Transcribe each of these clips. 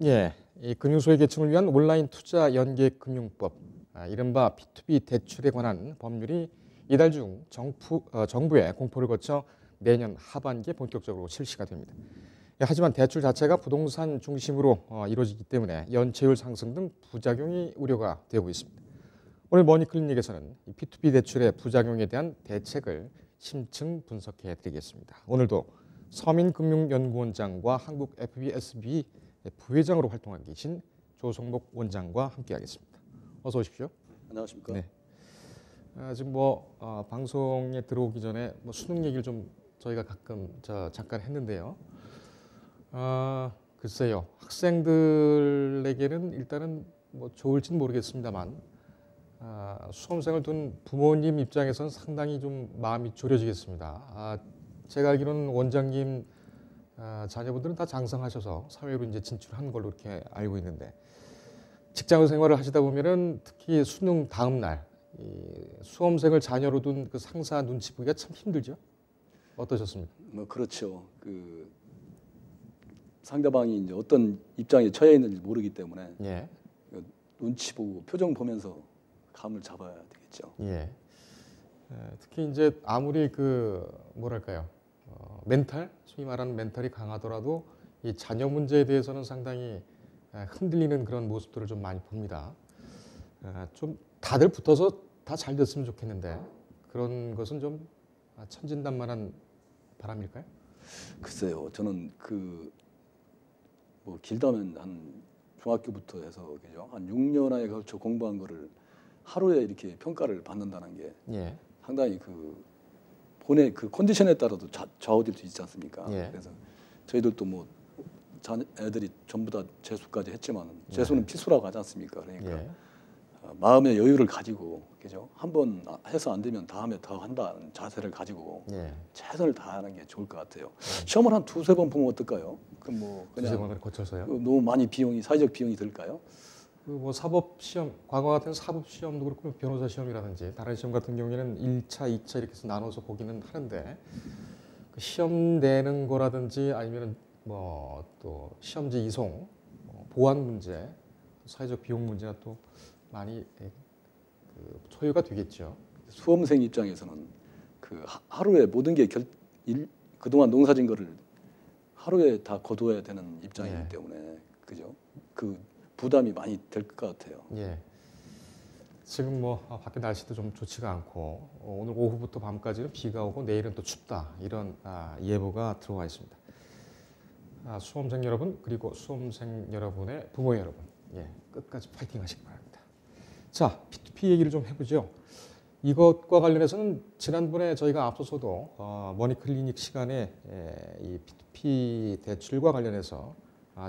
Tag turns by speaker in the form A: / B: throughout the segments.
A: 예, 이 금융소외 계층을 위한 온라인 투자 연계 금융법, 이른바 P2P 대출에 관한 법률이 이달 중 정부의 공포를 거쳐 내년 하반기에 본격적으로 실시가 됩니다. 하지만 대출 자체가 부동산 중심으로 이루어지기 때문에 연체율 상승 등 부작용이 우려가 되고 있습니다. 오늘 머니클리닉에서는 P2P 대출의 부작용에 대한 대책을 심층 분석해 드리겠습니다. 오늘도 서민금융연구원장과 한국 FBSB 부회장으로 활동하고 계신 조성목 원장과 함께하겠습니다. 어서 오십시오.
B: 안녕하십니까?
A: 네. 지금 방송에 들어오기 전에 수능 얘기를 좀 저희가 가끔 잠깐 했는데요. 글쎄요, 학생들에게는 일단은 좋을지는 모르겠습니다만 수험생을 둔 부모님 입장에서는 상당히 좀 마음이 졸여지겠습니다. 제가 알기로는 원장님 자녀분들은 다 장성하셔서 사회로 이제 진출한 걸로 이렇게 알고 있는데 직장 생활을 하시다 보면은 특히 수능 다음 날 수험생을 자녀로 둔 그 상사 눈치 보기가 참 힘들죠. 어떠셨습니까?
B: 그렇죠. 상대방이 이제 어떤 입장에 처해 있는지 모르기 때문에
A: 예.
B: 눈치 보고 표정 보면서 감을 잡아야 되겠죠.
A: 예. 특히 이제 아무리 뭐랄까요, 멘탈, 소위 말하는 멘탈이 강하더라도 이 자녀 문제에 대해서는 상당히 흔들리는 그런 모습들을 좀 많이 봅니다. 좀 다들 붙어서 다 잘 됐으면 좋겠는데 그런 것은 좀 천진난만한 바람일까요?
B: 글쎄요, 저는 길다면 한 중학교부터 해서 그죠? 한 6년에 걸쳐 공부한 거를 하루에 이렇게 평가를 받는다는 게
A: 예.
B: 상당히 본의 컨디션에 따라도 좌우될 수 있지 않습니까?
A: 예.
B: 그래서 저희들도 애들이 전부 다 재수까지 했지만 재수는 필수라고 하지 않습니까? 그러니까
A: 예.
B: 마음의 여유를 가지고 그죠? 한번 해서 안 되면 다음에 더 한다는 자세를 가지고
A: 예.
B: 최선을 다하는 게 좋을 것 같아요. 시험을 한 두세 번 보면 어떨까요?
A: 두세
B: 그냥
A: 번을 거쳐서요?
B: 너무 많이 사회적 비용이 들까요?
A: 사법 시험, 과거 같은 사법 시험도 그렇고 변호사 시험이라든지 다른 시험 같은 경우에는 1차, 2차 이렇게 해서 나눠서 보기는 하는데 시험 내는 거라든지 아니면 또 시험지 이송, 보안 문제, 사회적 비용 문제가 또 많이 소요가 되겠죠.
B: 수험생 입장에서는 하루에 모든 게 그동안 농사진 거를 하루에 다 거둬야 되는 입장이기
A: 예.
B: 때문에 그죠? 부담이 많이 될 것 같아요.
A: 예. 지금 밖에 날씨도 좀 좋지가 않고 오늘 오후부터 밤까지는 비가 오고 내일은 또 춥다 이런 예보가 들어와 있습니다. 수험생 여러분 그리고 수험생 여러분의 부모 여러분, 끝까지 파이팅 하시기 바랍니다. 자, P2P 얘기를 좀 해보죠. 이것과 관련해서는 지난번에 저희가 앞서서도 머니클리닉 시간에 이 P2P 대출과 관련해서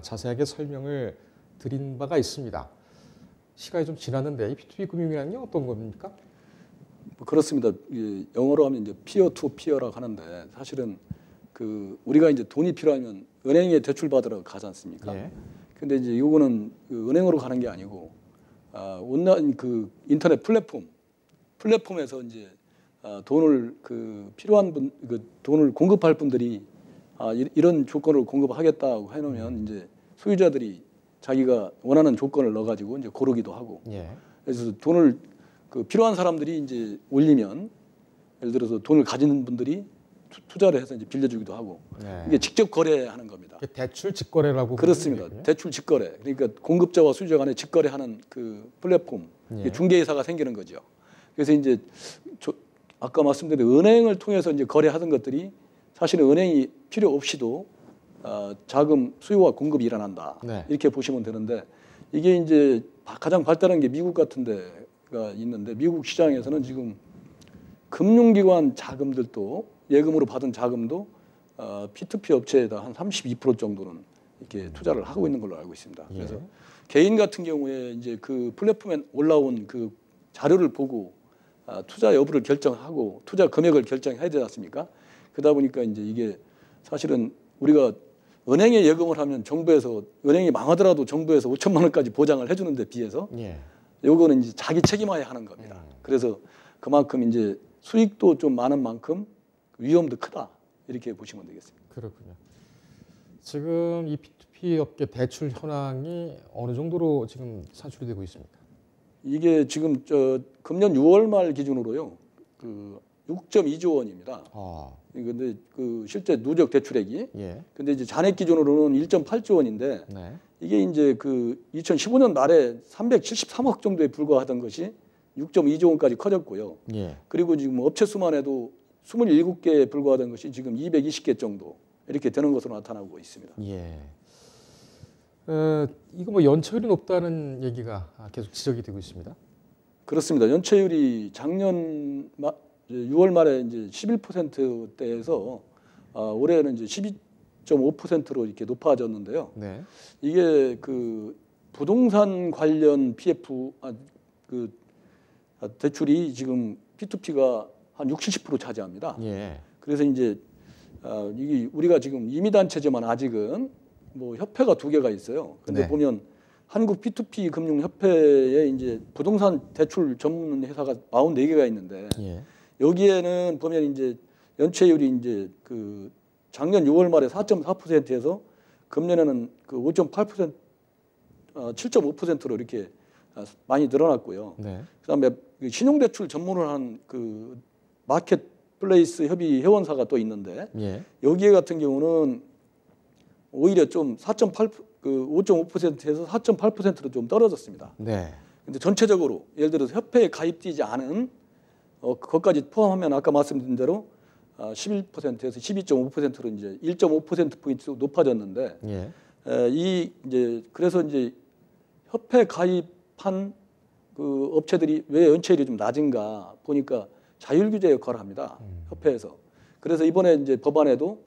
A: 자세하게 설명을 드린 바가 있습니다. 시간이 좀 지났는데 이 P2P 금융이라는 게 어떤 겁니까?
B: 그렇습니다. 영어로 하면 이제 피어 투 피어라고 하는데 사실은 우리가 이제 돈이 필요하면 은행에 대출 받으러 가지 않습니까?
A: 예.
B: 근데 이제 이거는 은행으로 가는 게 아니고 온라인 인터넷 플랫폼에서 이제 돈을 필요한 돈을 공급할 분들이 이런 조건을 공급하겠다고 해놓으면 이제 소유자들이 자기가 원하는 조건을 넣어가지고 이제 고르기도 하고.
A: 예.
B: 그래서 돈을 필요한 사람들이 이제 올리면 예를 들어서 돈을 가지는 분들이 투자를 해서 이제 빌려주기도 하고.
A: 네.
B: 이게 직접 거래하는 겁니다.
A: 대출 직거래라고
B: 그렇습니다. 대출 직거래. 그러니까 공급자와 수요자 간에 직거래하는 플랫폼, 중개회사가 생기는 거죠. 그래서 이제 아까 말씀드린 은행을 통해서 이제 거래하던 것들이 사실은 은행이 필요 없이도 자금 수요와 공급이 일어난다.
A: 네.
B: 이렇게 보시면 되는데 이게 이제 가장 발달한 게 미국 같은 데가 있는데 미국 시장에서는 지금 금융기관 자금들도 예금으로 받은 자금도 P2P 업체에다 한 32% 정도는 이렇게 투자를 하고 있는 걸로 알고 있습니다. 그래서 개인 같은 경우에 이제 플랫폼에 올라온 자료를 보고 투자 여부를 결정하고 투자 금액을 결정해야 되지 않습니까? 그러다 보니까 이제 이게 사실은 우리가 은행에 예금을 하면 정부에서 은행이 망하더라도 정부에서 5천만 원까지 보장을 해주는 데 비해서 요거는 이제 자기 책임화에 하는 겁니다. 그래서 그만큼 이제 수익도 좀 많은 만큼 위험도 크다 이렇게 보시면 되겠습니다.
A: 그렇군요. 지금 이 P2P 업계 대출 현황이 어느 정도로 지금 산출이 되고 있습니까?
B: 이게 지금 금년 6월 말 기준으로요. 그 6.2조 원입니다. 근데 그 실제 누적 대출액이.
A: 예.
B: 근데 이제 잔액 기준으로는 1.8조 원인데
A: 네.
B: 이게 이제 그 2015년 말에 373억 정도에 불과하던 것이 6.2조 원까지 커졌고요.
A: 예.
B: 그리고 지금 업체 수만 해도 27개에 불과하던 것이 지금 220개 정도 이렇게 되는 것으로 나타나고 있습니다.
A: 예. 이거 뭐 연체율이 높다는 얘기가 계속 지적이 되고 있습니다.
B: 그렇습니다. 연체율이 작년 6월 말에 이제 11%대에서 올해는 이제 12.5%로 이렇게 높아졌는데요.
A: 네.
B: 이게 그 부동산 관련 PF 그 대출이 지금 P2P가 한 60-70% 차지합니다.
A: 예.
B: 그래서 이제 이게 우리가 지금 임의단체지만 아직은 뭐 협회가 2개가 있어요. 근데
A: 네.
B: 보면 한국 P2P 금융협회에 이제 부동산 대출 전문 회사가 44개가 있는데
A: 예.
B: 여기에는 보면 이제 연체율이 이제 그 작년 6월 말에 4.4%에서 금년에는 그 5.8%, 7.5%로 이렇게 많이 늘어났고요.
A: 네.
B: 그다음에 신용대출 전문을 한 그 마켓플레이스 협의 회원사가 또 있는데
A: 예.
B: 여기에 같은 경우는 오히려 좀 5.5%에서 4.8%로 좀 떨어졌습니다.
A: 네.
B: 근데 전체적으로 예를 들어서 협회에 가입되지 않은 그것까지 포함하면 아까 말씀드린 대로 11%에서 12.5%로 이제 1.5%포인트 높아졌는데
A: 예.
B: 이 이제 그래서 이제 협회 가입한 그 업체들이 왜 연체율이 좀 낮은가 보니까 자율규제 역할을 합니다. 협회에서. 그래서 이번에 이제 법안에도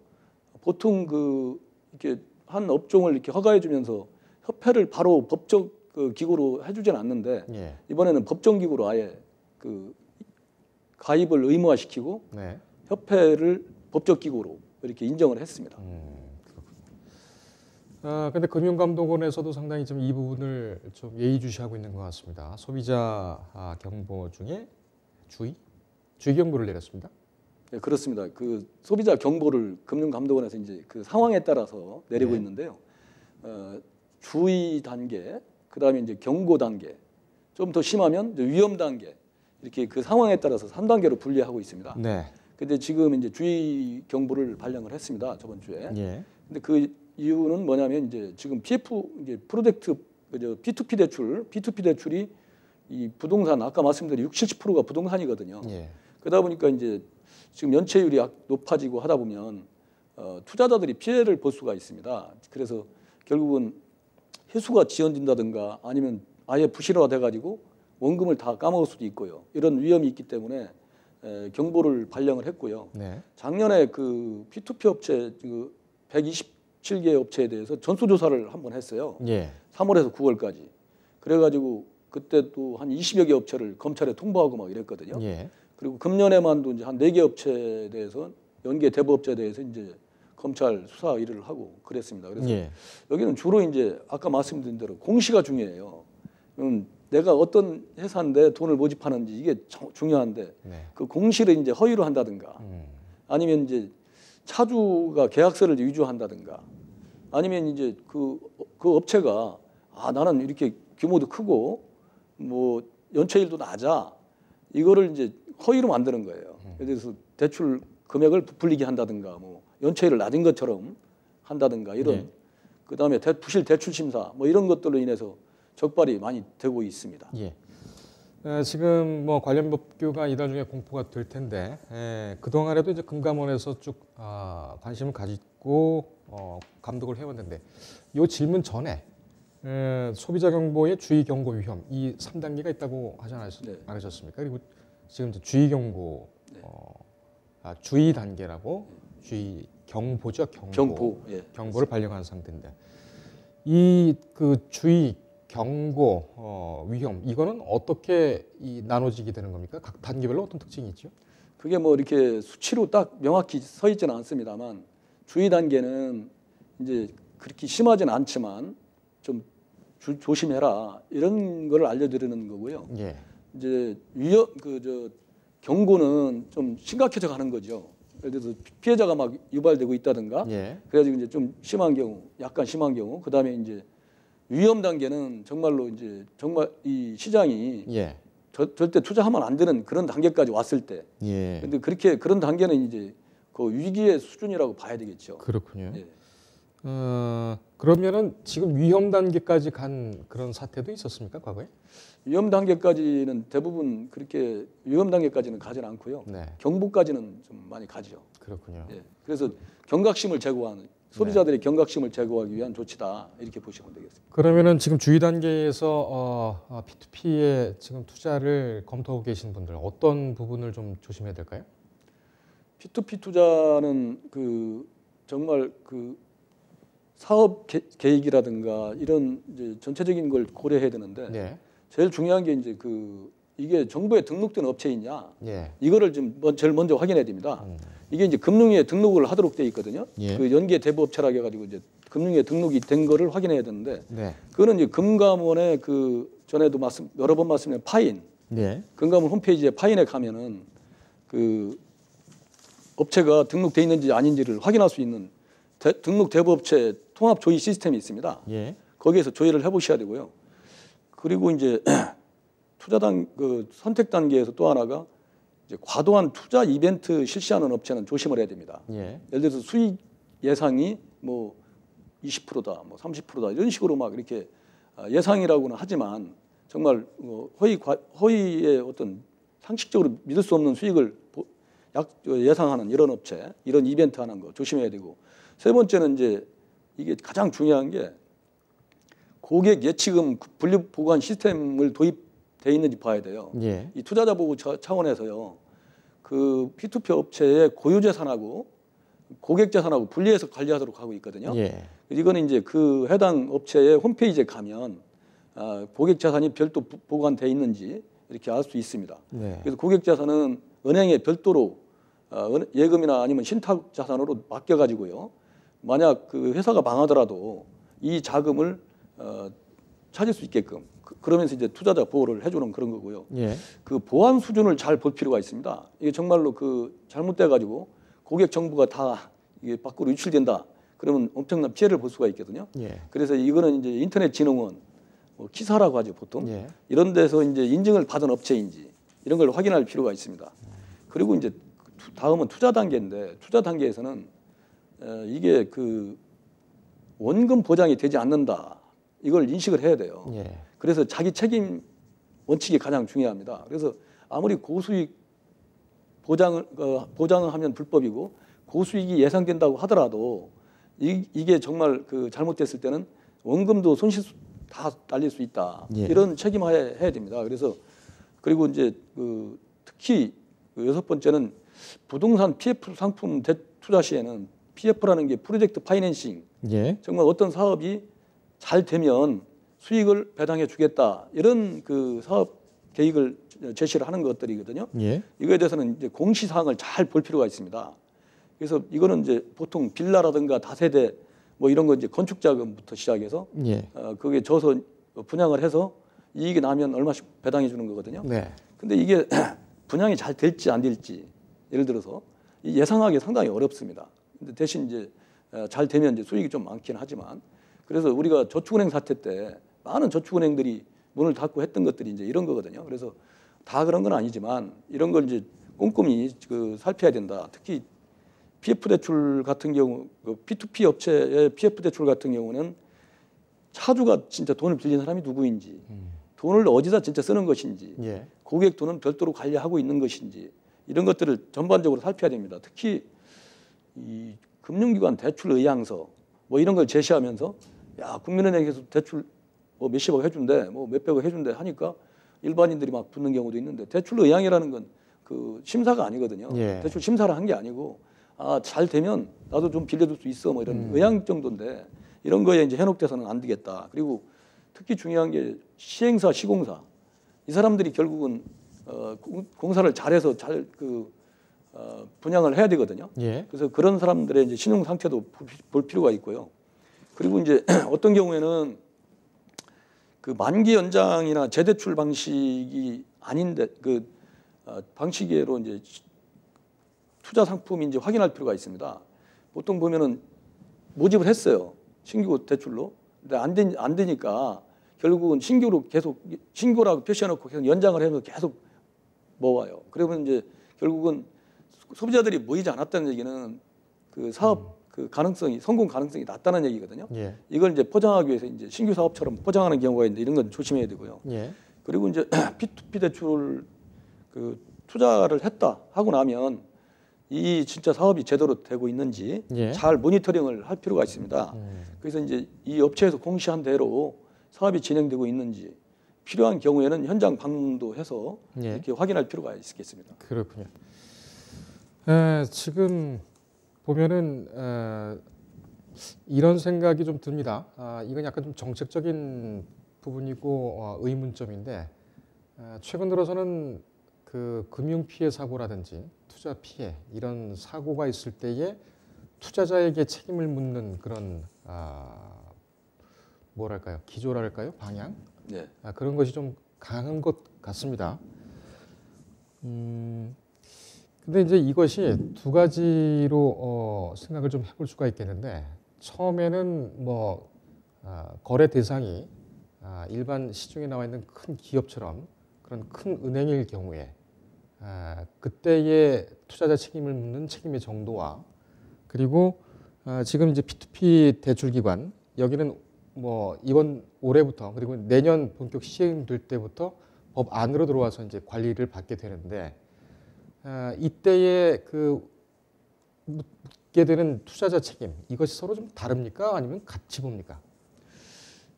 B: 보통 그 이렇게 한 업종을 이렇게 허가해 주면서 협회를 바로 법적 그 기구로 해주지는 않는데
A: 예.
B: 이번에는 법정 기구로 아예 그 가입을 의무화시키고
A: 네.
B: 협회를 법적 기구로 이렇게 인정을 했습니다.
A: 근데 금융감독원에서도 상당히 좀 이 부분을 좀 예의주시하고 있는 것 같습니다. 소비자 경보 중에 주의 경보를 내렸습니다.
B: 네, 그렇습니다. 그 소비자 경보를 금융감독원에서 이제 그 상황에 따라서 내리고
A: 네.
B: 있는데요. 주의 단계, 그다음에 이제 경고 단계, 좀 더 심하면 이제 위험 단계 이렇게 그 상황에 따라서 3단계로 분리하고 있습니다.
A: 네.
B: 근데 지금 이제 주의 경보를 발령을 했습니다. 저번 주에.
A: 예.
B: 근데 그 이유는 뭐냐면 이제 지금 PF 이제 프로젝트 그저 P2P 대출이 이 부동산 아까 말씀드린 60-70%가 부동산이거든요.
A: 예.
B: 그러다 보니까 이제 지금 연체율이 높아지고 하다 보면 투자자들이 피해를 볼 수가 있습니다. 그래서 결국은 회수가 지연된다든가 아니면 아예 부실화가 돼가지고 원금을 다 까먹을 수도 있고요. 이런 위험이 있기 때문에 경보를 발령을 했고요.
A: 네.
B: 작년에 그 P2P 업체 그 127개 업체에 대해서 전수조사를 한번 했어요.
A: 예.
B: 3월에서 9월까지. 그래가지고 그때 또 한 20여 개 업체를 검찰에 통보하고 막 이랬거든요.
A: 예.
B: 그리고 금년에만도 이제 한 4개 업체에 대해서 연계 대부업체에 대해서 이제 검찰 수사 일을 하고 그랬습니다. 그래서
A: 예.
B: 여기는 주로 이제 아까 말씀드린 대로 공시가 중요해요. 내가 어떤 회사인데 돈을 모집하는지 이게 중요한데
A: 네.
B: 그 공시를 이제 허위로 한다든가 아니면 이제 차주가 계약서를 위조한다든가 아니면 이제 그 업체가 나는 이렇게 규모도 크고 뭐 연체율도 낮아 이거를 이제 허위로 만드는 거예요. 그래서 대출 금액을 부풀리게 한다든가 뭐 연체율을 낮은 것처럼 한다든가 이런
A: 네.
B: 그다음에 부실 대출 심사 뭐 이런 것들로 인해서 적발이 많이 되고 있습니다.
A: 예. 지금 뭐 관련 법규가 이달 중에 공포가 될 텐데 그 동안에도 이제 금감원에서 쭉 관심을 가지고 감독을 해왔는데 이 질문 전에 소비자 경보의 주의 경고 위험 이 3단계가 있다고 하지 않으셨습니까? 그리고 지금 이제 주의 경고 주의 단계라고 주의 경보죠 경보를 발령한 상태인데 이 그 주의 경고 위험 이거는 어떻게 나눠지게 되는 겁니까? 각 단계별로 어떤 특징이 있죠?
B: 그게 뭐 이렇게 수치로 딱 명확히 서 있지는 않습니다만 주의 단계는 이제 그렇게 심하지는 않지만 좀 조심해라 이런 걸 알려드리는 거고요.
A: 예.
B: 이제 경고는 좀 심각해져 가는 거죠. 예를 들어서 피해자가 막 유발되고 있다든가,
A: 예.
B: 그래가지고 이제 좀 심한 경우, 약간 심한 경우, 그 다음에 이제 위험 단계는 정말로 이제 정말 이 시장이
A: 예.
B: 절대 투자하면 안 되는 그런 단계까지 왔을 때.
A: 예.
B: 근데 그런 단계는 이제 그 위기의 수준이라고 봐야 되겠죠.
A: 그렇군요.
B: 예.
A: 그러면은 지금 위험 단계까지 간 그런 사태도 있었습니까, 과거에?
B: 위험 단계까지는 대부분 그렇게 위험 단계까지는 가진 않고요.
A: 네.
B: 경보까지는 좀 많이 가죠.
A: 그렇군요.
B: 예. 그래서 경각심을 제고하는 소비자들의 경각심을 제고하기 위한 조치다 이렇게 보시면 되겠습니다.
A: 그러면은 지금 주의 단계에서 P2P에 지금 투자를 검토하고 계신 분들 어떤 부분을 좀 조심해야 될까요?
B: P2P 투자는 정말 사업 계획이라든가 이런 이제 전체적인 걸 고려해야 되는데
A: 네.
B: 제일 중요한 게 이제 이게 정부에 등록된 업체이냐
A: 예.
B: 이거를 좀 제일 먼저 확인해야 됩니다. 이게 이제 금융위에 등록을 하도록 돼 있거든요.
A: 예.
B: 그 연계 대부업체라고 해가지고 이제 금융위에 등록이 된 거를 확인해야 되는데
A: 네.
B: 그거는 이제 금감원의 전에도 여러 번 말씀드린 파인,
A: 네.
B: 금감원 홈페이지에 파인에 가면은 업체가 등록돼 있는지 아닌지를 확인할 수 있는 등록 대부업체 통합 조회 시스템이 있습니다.
A: 예.
B: 거기에서 조회를 해보셔야 되고요. 그리고 이제 선택 단계에서 또 하나가 이제 과도한 투자 이벤트 실시하는 업체는 조심을 해야 됩니다.
A: 예.
B: 예를 들어서 수익 예상이 뭐 20%다, 뭐 30%다 이런 식으로 막 이렇게 예상이라고는 하지만 정말 허위의 어떤 상식적으로 믿을 수 없는 수익을 예상하는 이런 업체, 이런 이벤트 하는 거 조심해야 되고 세 번째는 이제 이게 가장 중요한 게 고객 예치금 분류 보관 시스템을 도입돼 있는지 봐야 돼요.
A: 예.
B: 이 투자자 보호 차원에서요. P2P 업체의 고유 재산하고 고객 재산하고 분리해서 관리하도록 하고 있거든요.
A: 예.
B: 이거는 이제 해당 업체의 홈페이지에 가면 고객 재산이 별도 보관돼 있는지 이렇게 알 수 있습니다.
A: 네.
B: 그래서 고객 재산은 은행에 별도로 예금이나 아니면 신탁 자산으로 맡겨가지고요. 만약 회사가 망하더라도 이 자금을 찾을 수 있게끔 그러면서 이제 투자자 보호를 해주는 그런 거고요.
A: 예.
B: 보안 수준을 잘 볼 필요가 있습니다. 이게 정말로 잘못돼 가지고 고객 정보가 다 이게 밖으로 유출된다. 그러면 엄청난 피해를 볼 수가 있거든요.
A: 예.
B: 그래서 이거는 이제 인터넷진흥원 키사라고 하죠 보통.
A: 예.
B: 이런 데서 이제 인증을 받은 업체인지 이런 걸 확인할 필요가 있습니다. 그리고 이제 다음은 투자 단계인데 투자 단계에서는 이게 원금 보장이 되지 않는다. 이걸 인식을 해야 돼요.
A: 예.
B: 그래서 자기 책임 원칙이 가장 중요합니다. 그래서 아무리 고수익 보장을 하면 불법이고 고수익이 예상된다고 하더라도 이게 정말 잘못됐을 때는 원금도 손실 다 날릴 수 있다.
A: 예.
B: 이런 책임하에 해야 됩니다. 그리고 이제 특히 여섯 번째는 부동산 PF 상품 투자 시에는 PF라는 게 프로젝트 파이낸싱.
A: 예.
B: 정말 어떤 사업이 잘 되면 수익을 배당해 주겠다. 이런 사업 계획을 제시를 하는 것들이거든요.
A: 예.
B: 이거에 대해서는 이제 공시사항을 잘 볼 필요가 있습니다. 그래서 이거는 이제 보통 빌라라든가 다세대 뭐 이런 거 이제 건축 자금부터 시작해서
A: 예.
B: 그게 져서 분양을 해서 이익이 나면 얼마씩 배당해 주는 거거든요.
A: 네.
B: 근데 이게 분양이 잘 될지 안 될지 예를 들어서 예상하기 상당히 어렵습니다. 근데 대신 이제 잘 되면 이제 수익이 좀 많긴 하지만 그래서 우리가 저축은행 사태 때 많은 저축은행들이 문을 닫고 했던 것들이 이제 이런 거거든요. 그래서 다 그런 건 아니지만 이런 걸 이제 꼼꼼히 살펴야 된다. 특히 PF 대출 같은 경우, P2P 업체의 PF 대출 같은 경우는 차주가 진짜 돈을 빌린 사람이 누구인지, 돈을 어디다 진짜 쓰는 것인지,
A: 예.
B: 고객 돈은 별도로 관리하고 있는 것인지 이런 것들을 전반적으로 살펴야 됩니다. 특히 이 금융기관 대출 의향서 뭐 이런 걸 제시하면서 야 국민은행에서 대출 뭐 몇십억 해준대, 뭐 몇백억 해준대 하니까 일반인들이 막 붙는 경우도 있는데 대출 의향이라는 건 심사가 아니거든요.
A: 예.
B: 대출 심사를 한 게 아니고 잘 되면 나도 좀 빌려줄 수 있어 뭐 이런 의향 정도인데 이런 거에 이제 현혹돼서는 안 되겠다. 그리고 특히 중요한 게 시행사, 시공사 이 사람들이 결국은 공사를 잘해서 분양을 해야 되거든요.
A: 예.
B: 그래서 그런 사람들의 이제 신용 상태도 볼 필요가 있고요. 그리고 이제 어떤 경우에는 그 만기 연장이나 재대출 방식이 아닌데 그 방식으로 이제 투자 상품인지 확인할 필요가 있습니다. 보통 보면은 모집을 했어요. 신규 대출로. 근데 안 되니까 결국은 신규로 계속 신규라고 표시해놓고 계속 연장을 해서 계속 모아요. 그러면 이제 결국은 소비자들이 모이지 않았다는 얘기는 그 사업 그 가능성이 성공 가능성이 낮다는 얘기거든요.
A: 예.
B: 이걸 이제 포장하기 위해서 이제 신규 사업처럼 포장하는 경우가 있는데 이런 건 조심해야 되고요.
A: 예.
B: 그리고 이제 P2P 대출 그 투자를 했다 하고 나면 이 진짜 사업이 제대로 되고 있는지
A: 예.
B: 잘 모니터링을 할 필요가 있습니다. 그래서 이제 이 업체에서 공시한 대로 사업이 진행되고 있는지 필요한 경우에는 현장 방문도 해서
A: 예.
B: 이렇게 확인할 필요가 있겠습니다.
A: 그렇군요. 지금 보면은 이런 생각이 좀 듭니다. 이건 약간 좀 정책적인 부분이고 의문점인데 최근 들어서는 그 금융 피해 사고라든지 투자 피해 이런 사고가 있을 때에 투자자에게 책임을 묻는 그런 뭐랄까요, 기조랄까요, 방향
B: 네.
A: 그런 것이 좀 강한 것 같습니다. 근데 이제 이것이 두 가지로 생각을 좀 해볼 수가 있겠는데 처음에는 뭐 거래 대상이 일반 시중에 나와 있는 큰 기업처럼 그런 큰 은행일 경우에 그때의 투자자 책임을 묻는 책임의 정도와 그리고 지금 이제 P2P 대출기관 여기는 뭐 이번 올해부터 그리고 내년 본격 시행될 때부터 법 안으로 들어와서 이제 관리를 받게 되는데 이때에 그 묻게 되는 투자자 책임 이것이 서로 좀 다릅니까? 아니면 같이 봅니까?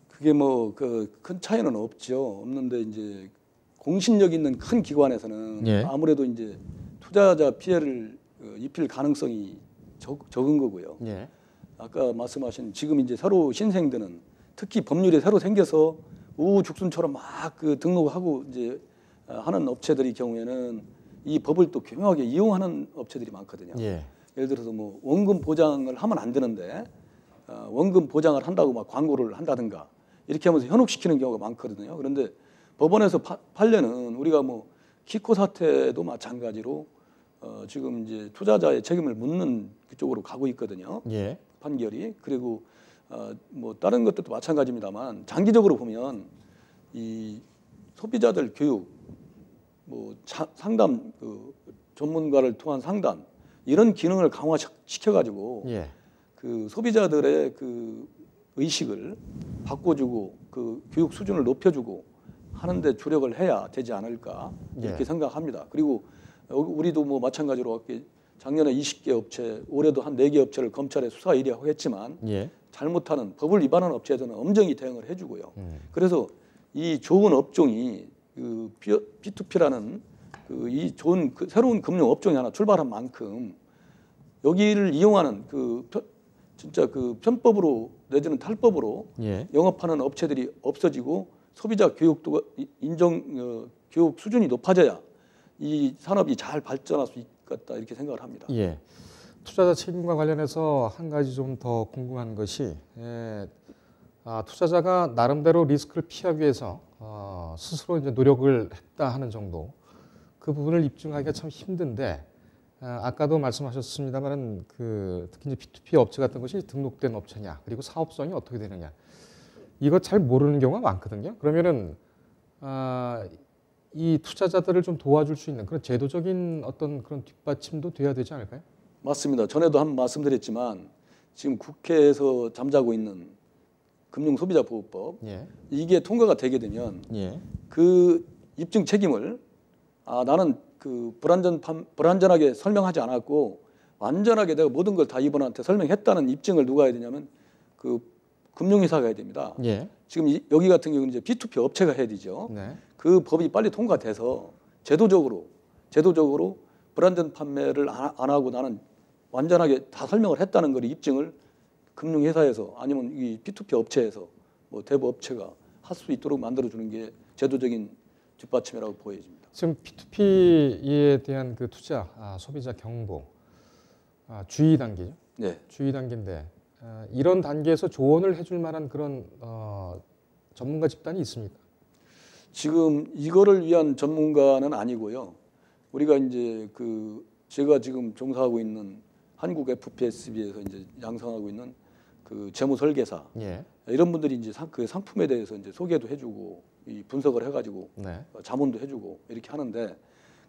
B: 그게 뭐 그 큰 차이는 없죠. 없는데 이제 공신력 있는 큰 기관에서는
A: 예.
B: 아무래도 이제 투자자 피해를 입힐 가능성이 적은 거고요.
A: 예.
B: 아까 말씀하신 지금 이제 새로 신생드는 특히 법률이 새로 생겨서 우후죽순처럼 막 그 등록하고 이제 하는 업체들의 경우에는 이 법을 또 교묘하게 이용하는 업체들이 많거든요.
A: 예.
B: 예를 들어서 뭐 원금 보장을 하면 안 되는데 원금 보장을 한다고 막 광고를 한다든가 이렇게 하면서 현혹시키는 경우가 많거든요. 그런데 법원에서 판례는 우리가 뭐 키코 사태도 마찬가지로 지금 이제 투자자의 책임을 묻는 그쪽으로 가고 있거든요.
A: 예.
B: 판결이. 그리고 뭐 다른 것들도 마찬가지입니다만 장기적으로 보면 이 소비자들 교육, 뭐 상담 그 전문가를 통한 상담 이런 기능을 강화시켜가지고
A: 예.
B: 그 소비자들의 그 의식을 바꿔주고 그 교육 수준을 높여주고 하는데 주력을 해야 되지 않을까 이렇게
A: 예.
B: 생각합니다. 그리고 우리도 뭐 마찬가지로 작년에 20개 업체, 올해도 한 4개 업체를 검찰에 수사 의뢰하고 했지만
A: 예.
B: 잘못하는 법을 위반하는 업체에서는 엄정히 대응을 해주고요. 그래서 이 좋은 업종이 그 P2P라는 그 이 좋은 그 새로운 금융 업종이 하나 출발한 만큼 여기를 이용하는 그 진짜 그 편법으로 내지는 탈법으로
A: 예.
B: 영업하는 업체들이 없어지고 소비자 교육도 교육 수준이 높아져야 이 산업이 잘 발전할 수 있겠다 이렇게 생각을 합니다.
A: 예. 투자자 책임과 관련해서 한 가지 좀 더 궁금한 것이 투자자가 나름대로 리스크를 피하기 위해서 스스로 이제 노력을 했다 하는 정도 그 부분을 입증하기가 참 힘든데 아까도 말씀하셨습니다만은 그 특히 이제 P2P 업체 같은 것이 등록된 업체냐 그리고 사업성이 어떻게 되느냐 이거 잘 모르는 경우가 많거든요. 그러면은 이 투자자들을 좀 도와줄 수 있는 그런 제도적인 어떤 그런 뒷받침도 돼야 되지 않을까요?
B: 맞습니다. 전에도 한 번 말씀드렸지만 지금 국회에서 잠자고 있는 금융소비자보호법
A: 예.
B: 이게 통과가 되게 되면
A: 예.
B: 그 입증 책임을 나는 그 불완전하게 설명하지 않았고 완전하게 내가 모든 걸 다 이분한테 설명했다는 입증을 누가 해야 되냐면 그 금융회사가 해야 됩니다.
A: 예.
B: 지금 여기 같은 경우는 이제 P2P 업체가 해야 되죠.
A: 네.
B: 그 법이 빨리 통과돼서 제도적으로 불완전 판매를 안 하고 나는 완전하게 다 설명을 했다는 걸 입증을 금융회사에서 아니면 이 P2P 업체에서 뭐 대부 업체가 할 수 있도록 만들어주는 게 제도적인 뒷받침이라고 보여집니다.
A: 지금 P2P에 대한 그 투자, 소비자 경보, 주의 단계죠.
B: 네.
A: 주의 단계인데 이런 단계에서 조언을 해줄 만한 그런 전문가 집단이 있습니까?
B: 지금 이거를 위한 전문가는 아니고요. 우리가 이제 제가 지금 종사하고 있는 한국 FPSB에서 이제 양성하고 있는 그 재무 설계사
A: 예.
B: 이런 분들이 이제 그 상품에 대해서 이제 소개도 해주고 이 분석을 해가지고
A: 네.
B: 자문도 해주고 이렇게 하는데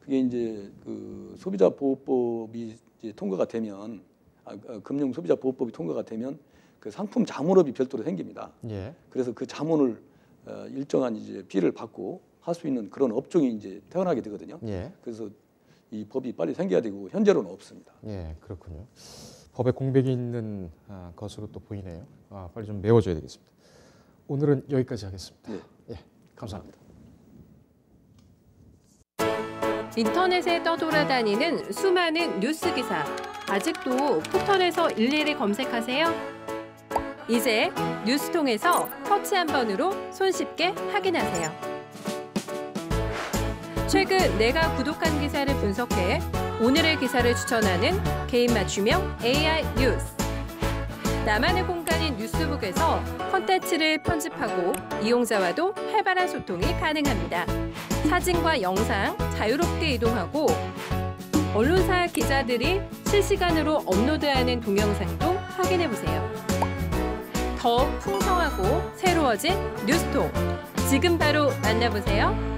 B: 그게 이제 그 소비자 보호법이 이제 통과가 되면 금융 소비자 보호법이 통과가 되면 그 상품 자문업이 별도로 생깁니다.
A: 예.
B: 그래서 그 자문을 일정한 이제 피를 받고 할 수 있는 그런 업종이 이제 태어나게 되거든요.
A: 예.
B: 그래서 이 법이 빨리 생겨야 되고 현재로는 없습니다.
A: 예, 그렇군요. 법에 공백이 있는 것으로 또 보이네요. 빨리 좀 메워줘야 되겠습니다. 오늘은 여기까지 하겠습니다.
B: 네.
A: 예, 감사합니다.
C: 인터넷에 떠돌아다니는 수많은 뉴스 기사. 아직도 포털에서 일일이 검색하세요? 이제 뉴스통에서 터치 한 번으로 손쉽게 확인하세요. 최근 내가 구독한 기사를 분석해 오늘의 기사를 추천하는 개인 맞춤형 AI 뉴스. 나만의 공간인 뉴스북에서 콘텐츠를 편집하고 이용자와도 활발한 소통이 가능합니다. 사진과 영상 자유롭게 이동하고 언론사 기자들이 실시간으로 업로드하는 동영상도 확인해보세요. 더욱 풍성하고 새로워진 뉴스통. 지금 바로 만나보세요.